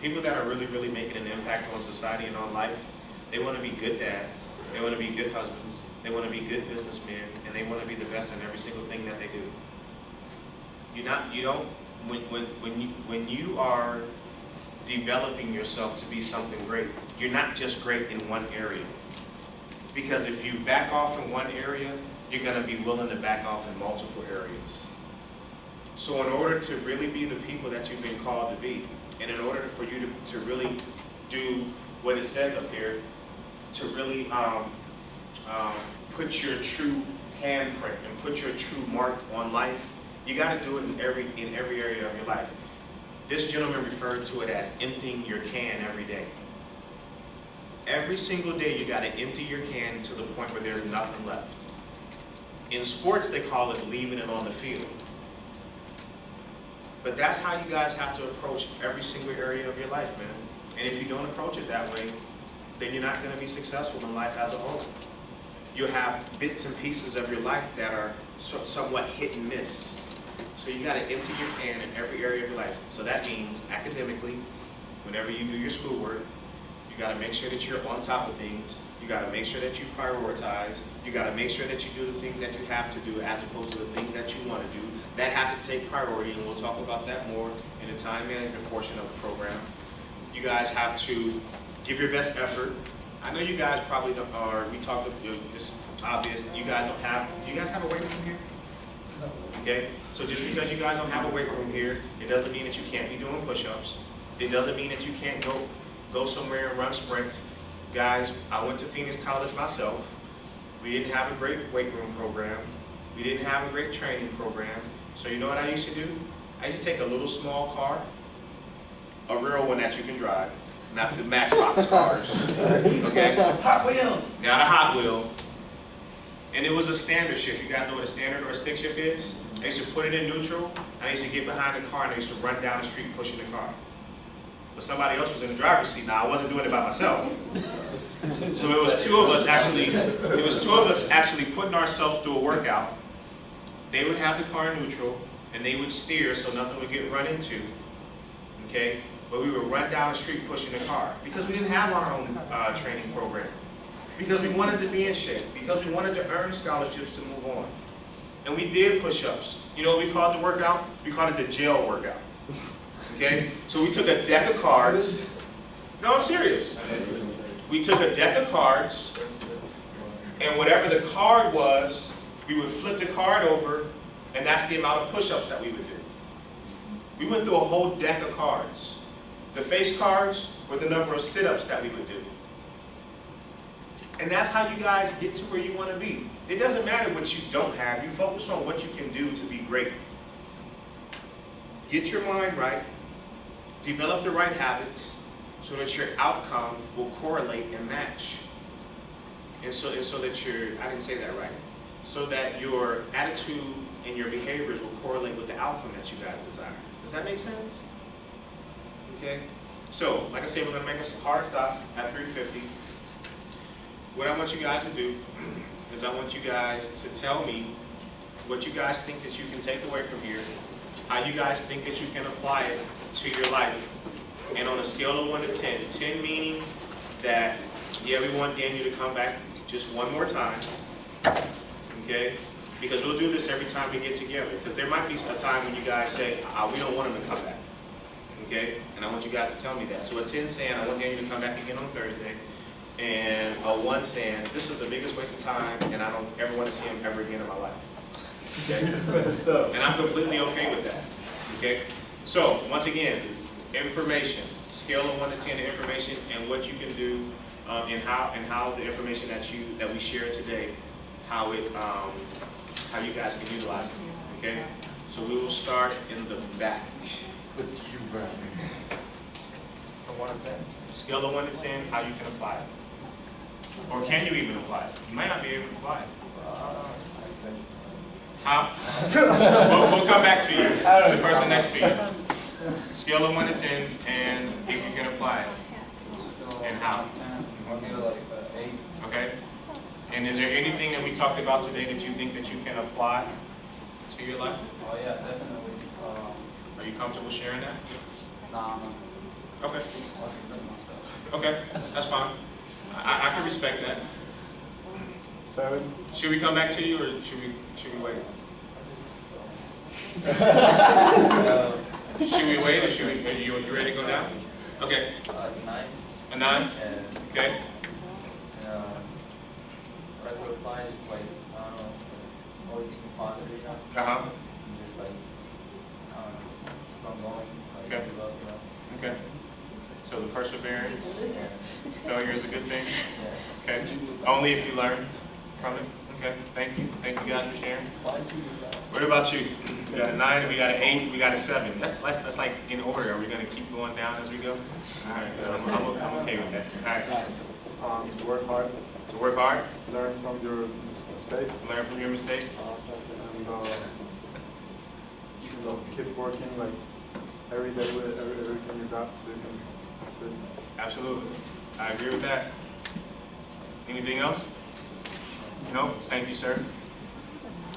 people that are really, really making an impact on society and on life, they want to be good dads, they want to be good husbands, they want to be good businessmen, and they want to be the best in every single thing that they do. When you are developing yourself to be something great, you're not just great in one area. Because if you back off in one area, you're going to be willing to back off in multiple areas. So in order to really be the people that you've been called to be, and in order for you to really do what it says up here, to really put your true handprint and put your true mark on life, you got to do it in every area of your life. This gentleman referred to it as emptying your can every day. Every single day you got to empty your can to the point where there's nothing left. In sports they call it leaving it on the field. But that's how you guys have to approach every single area of your life, man. And if you don't approach it that way, then you're not going to be successful in life as a whole. You'll have bits and pieces of your life that are somewhat hit and miss. So you got to empty your can in every area of your life. So that means academically, whenever you do your schoolwork, you got to make sure that you're on top of things. You got to make sure that you prioritize. You got to make sure that you do the things that you have to do as opposed to the things that you want to do. That has to take priority, and we'll talk about that more in the time management portion of the program. You guys have to give your best effort. I know you guys probably don't, or we talked about, it's obvious that you guys don't have, do you guys have a weight room here? Okay, so just because you guys don't have a weight room here, it doesn't mean that you can't be doing push-ups. It doesn't mean that you can't go somewhere and run sprints. Guys, I went to Phoenix College myself. We didn't have a great weight room program. We didn't have a great training program. So you know what I used to do? I used to take a little small car, a real one that you can drive, not the Matchbox cars, okay? Hot Wheels. Not a Hot Wheel. And it was a standard shift. You guys know what a standard or a stick shift is? I used to put it in neutral, I used to get behind the car and I used to run down the street pushing the car. But somebody else was in the driver's seat. Now I wasn't doing it by myself. So it was two of us actually putting ourselves through a workout. They would have the car in neutral and they would steer so nothing would get run into. Okay? But we would run down the street pushing the car because we didn't have our own training program. Because we wanted to be in shape. Because we wanted to earn scholarships to move on. And we did push-ups. You know what we called the workout? We called it the jail workout. Okay? So we took a deck of cards. No, I'm serious. We took a deck of cards, and whatever the card was, we would flip the card over, and that's the amount of push-ups that we would do. We went through a whole deck of cards. The face cards were the number of sit-ups that we would do. And that's how you guys get to where you want to be. It doesn't matter what you don't have. You focus on what you can do to be great. Get your mind right. Develop the right habits so that your outcome will correlate and match. And so that I didn't say that right. So that your attitude and your behaviors will correlate with the outcome that you guys desire. Does that make sense? Okay? So, like I said, we're going to make us a hard stop at 3:50. What I want you guys to do is I want you guys to tell me what you guys think that you can take away from here, how you guys think that you can apply it to your life, and on a scale of 1 to 10, 10 meaning that, yeah, we want Daniel to come back just one more time, okay? Because we'll do this every time we get together, because there might be a time when you guys say, we don't want him to come back, okay? And I want you guys to tell me that. So a 10 saying, I want Daniel to come back again on Thursday, and a 1 saying, this was the biggest waste of time, and I don't ever want to see him ever again in my life. Okay? And I'm completely okay with that. Okay? So, once again, information, scale of 1 to 10 information, and what you can do, and how the information that we shared today, how you guys can utilize it. Okay? So we will start in the back. With you, Brian. From 1 to 10. Scale of 1 to 10, how you can apply it. Or can you even apply it? You might not be able to apply it. Huh? We'll come back to you. The person next to you. Scale of 1 to 10, and if you can apply it. And how? I'll give it like 8. Okay? And is there anything that we talked about today that you think that you can apply to your life? Oh yeah, definitely. Are you comfortable sharing that? Nah, Okay. Okay, that's fine. I can respect that. 7. Should we come back to you, or should we wait? Should we wait, or are you ready to go now? Okay. 9. A 9? And Okay. what I could apply is like, I don't know, always thinking positive, Uh-huh. and just like, I don't know, keep on going, like, Okay. give up, you know. Okay. So the perseverance, failure is a good thing? Yeah. Okay. Only if you learn from it? Okay. Thank you. Thank you guys for sharing. What about you? We got a 9, we got an 8, we got a 7. That's like in order. Are we going to keep going down as we go? All right. I'm okay with that. All right. To work hard, To work hard, learn from your mistakes, learn from your mistakes. and keep working like every day with everything you got so you can succeed. Absolutely. I agree with that. Anything else? No? Thank you, sir.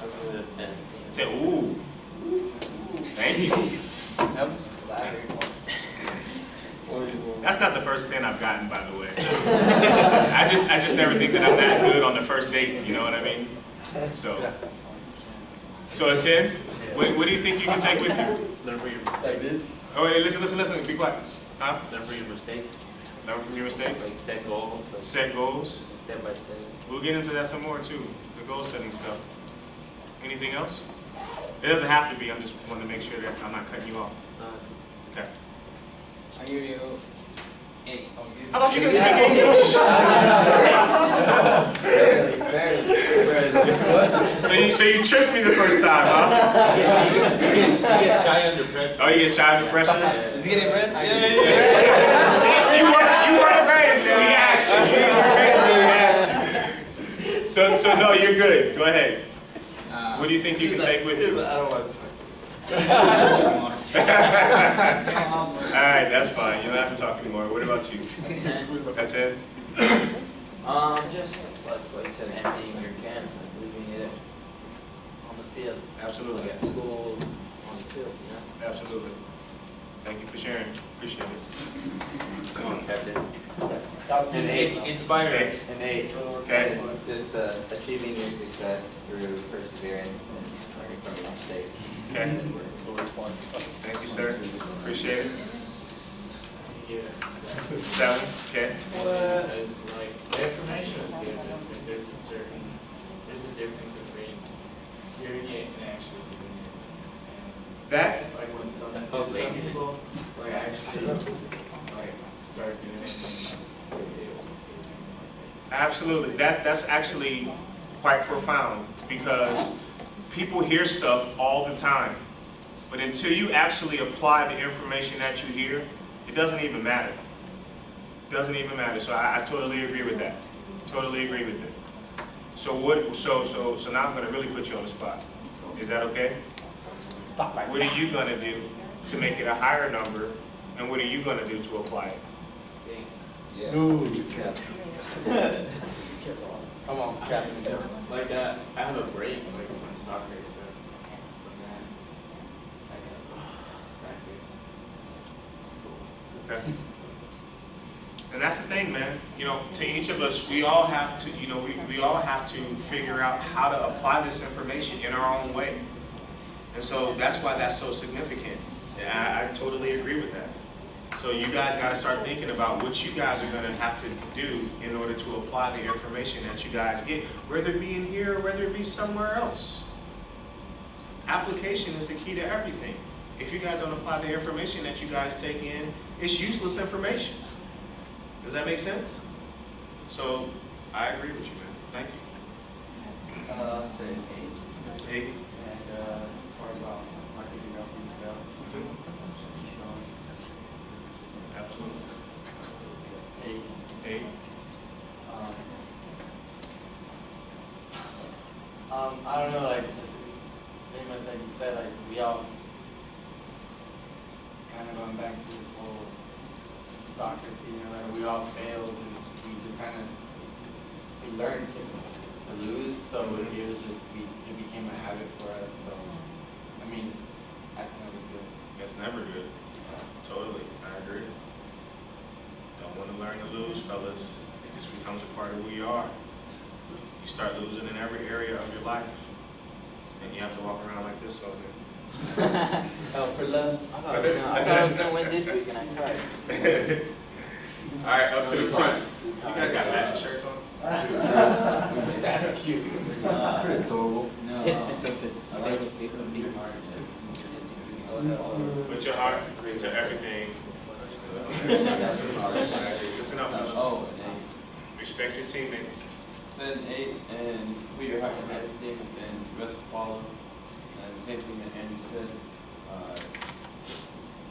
I would have 10. Say, ooh. Thank you. That's not the first 10 I've gotten, by the way. I just never think that I'm that good on the first date, you know what I mean? So a 10? What do you think you can take with you? Learn from your Like this? Oh, hey, listen, be quiet. Huh? learn from your mistakes, Learn from your like mistakes. set goals, like Set goals. step by step. We'll get into that some more too, the goal setting stuff. Anything else? It doesn't have to be, I'm just wanting to make sure that I'm not cutting you off. Okay. I'll give you 8. I thought you could speak English. So you tricked me the first time, huh? You get shy under pressure. Oh, you get shy under pressure? Is he getting red? You weren't ready until he asked you. You weren't ready until he asked you. So no, you're good. Go ahead. What do you think you can take with you? I don't want to. All right, that's fine. You don't have to talk anymore. What about you? 10. That's it? Just like you said, emptying your can, like leaving it on the field. Absolutely. Like at school, on the field, you know? Absolutely. Thank you for sharing. Appreciate it. Come on, Captain. And eight. Inspiring. An 8. Okay. Just achieving your success through perseverance and learning from your mistakes. Okay. Thank you, sir. Appreciate it. Give it a 7. 7. Okay. Because like, the information is good, but there's a difference between hearing it and actually doing it. And That it's like when some people Like actually, like start doing it and absolutely. That's actually quite profound because people hear stuff all the time, but until you actually apply the information that you hear, it doesn't even matter. It doesn't even matter. So I totally agree with that. Totally agree with it. So what? So now I'm going to really put you on the spot. Is that okay? What are you going to do to make it a higher number, and what are you going to do to apply it? Yeah. Come on, Captain. Like I have a break like on soccer, so then practice, school. Okay. And that's the thing, man. You know, to each of us, we all have to, you know, we all have to figure out how to apply this information in our own way. And so that's why that's so significant. And I totally agree with that. So you guys got to start thinking about what you guys are going to have to do in order to apply the information that you guys get, whether it be in here or whether it be somewhere else. Application is the key to everything. If you guys don't apply the information that you guys take in, it's useless information. Does that make sense? So I agree with you, man. Thank you. I'll say 8. 8. And talk about marketing up in the belt. Absolutely. 8. 8. I don't know, like just pretty much like you said, like we all kind of going back to this whole soccer season, like we all failed and we just kind of we learned to lose, so it was just it became a habit for us. So I mean, that's never good. That's never good. Totally. I agree. Don't want to learn to lose, fellas. It just becomes a part of who you are. You start losing in every area of your life. And you have to walk around like this all day. Oh, for love? I thought I was gonna win this week and I tried. All right, up to the front. You guys got matching shirts on? That's cute. Pretty adorable. Put your heart into everything. Listen up. Oh, Respect your teammates. Said 8, and we are happy with everything, and the rest will follow. And the same thing that Andrew said,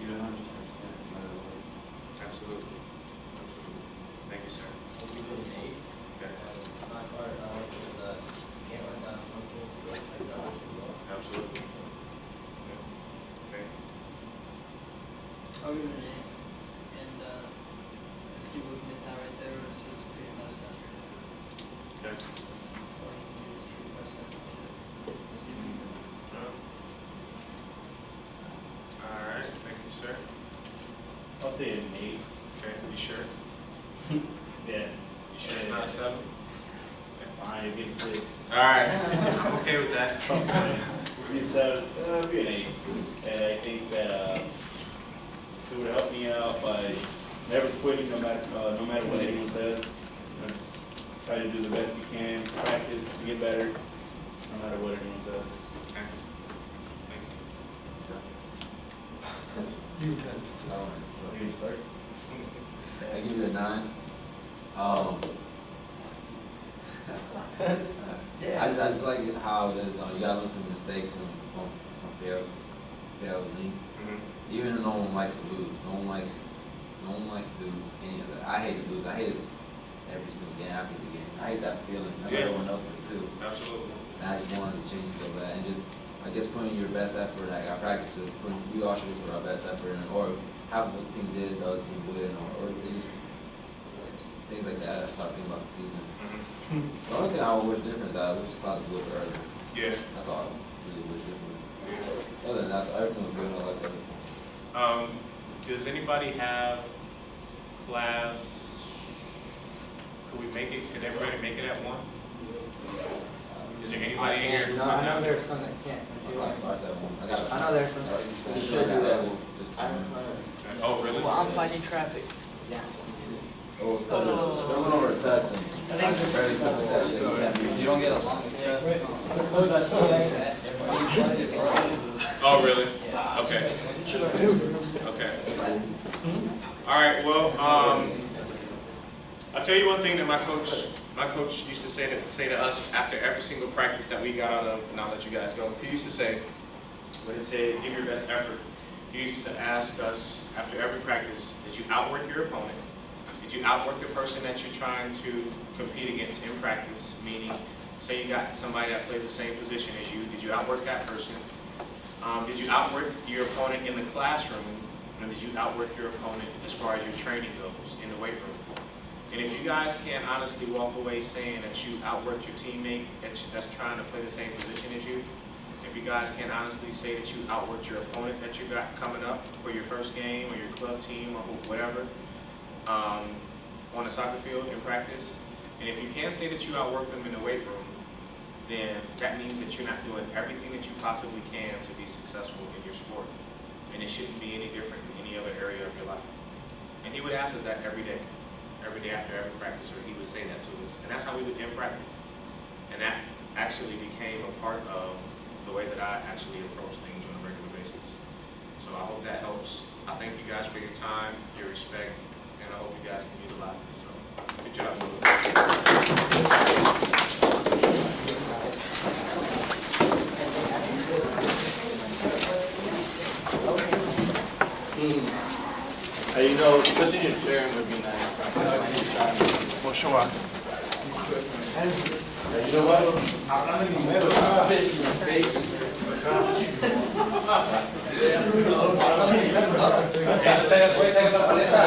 you don't 100% no matter what. Absolutely. Absolutely. Thank you, sir. Okay. my part, is can't let down Absolutely. Okay. I'll give it an 8. And just keep looking at that right there. This is pretty messed up. Okay. That's all you can do is pretty messed up. Just keep moving. All right. Thank you, sir. I'll say an 8. Okay. You sure? Yeah. You sure it's not a 7? Fine, it'd be a 6. All right. I'm okay with that. It'd be a 7, it'd be an 8. And I think that it would help me out by never quitting no matter what anyone says. Just try to do the best you can, practice to get better, no matter what anyone says. Okay. Thank you. You can. So you can start. I give it a 9. I just like how it is. You gotta learn from your mistakes, from failing. Even though no one likes to lose, no one likes to do any of that. I hate to lose. I hate it every single game after the game. I hate that feeling. I know Yeah. everyone else does too. Absolutely. I just wanted to change so bad, and just, I guess putting your best effort, like our practices, we all should put our best effort in, or if half of the team did, the other team wouldn't, or it's just things like that. I start thinking about the season. The only thing I would wish different is that I wish the class was a little bit earlier. Yeah. That's all I really wish different. Other than that, everything was good, I like that. Does anybody have class, could we make it, could everybody make it at 1? Is there anybody in here who No, could I know not? there's some that can't. My class starts at 1. I know there's some. Just should do that. Just I turn. don't know. Oh, really? Well, I'm fighting traffic. Yes. Oh, it's good. They're going over recess and I can barely touch the session. You don't get along. Oh, really? Okay. Okay. All right, well, I'll tell you one thing that my coach used to say to us after every single practice that we got out of, and I'll let you guys go. He used to say, when he said, give your best effort, he used to ask us after every practice, did you outwork your opponent? Did you outwork the person that you're trying to compete against in practice? Meaning, say you got somebody that plays the same position as you, did you outwork that person? Did you outwork your opponent in the classroom? And did you outwork your opponent as far as your training goes in the weight room? And if you guys can't honestly walk away saying that you outworked your teammate that's trying to play the same position as you, if you guys can't honestly say that you outworked your opponent that you got coming up for your first game or your club team or whatever, on the soccer field in practice, and if you can't say that you outworked them in the weight room, then that means that you're not doing everything that you possibly can to be successful in your sport. And it shouldn't be any different in any other area of your life. And he would ask us that every day after every practice, or he would say that to us. And that's how we would end practice. And that actually became a part of the way that I actually approach things on a regular basis. So I hope that helps. I thank you guys for your time, your respect, and I hope you guys can utilize it. So good job. You know, pushing your chair would be nice. Well, sure. You know what? Fish in your face. Pero puede ser que no parezca.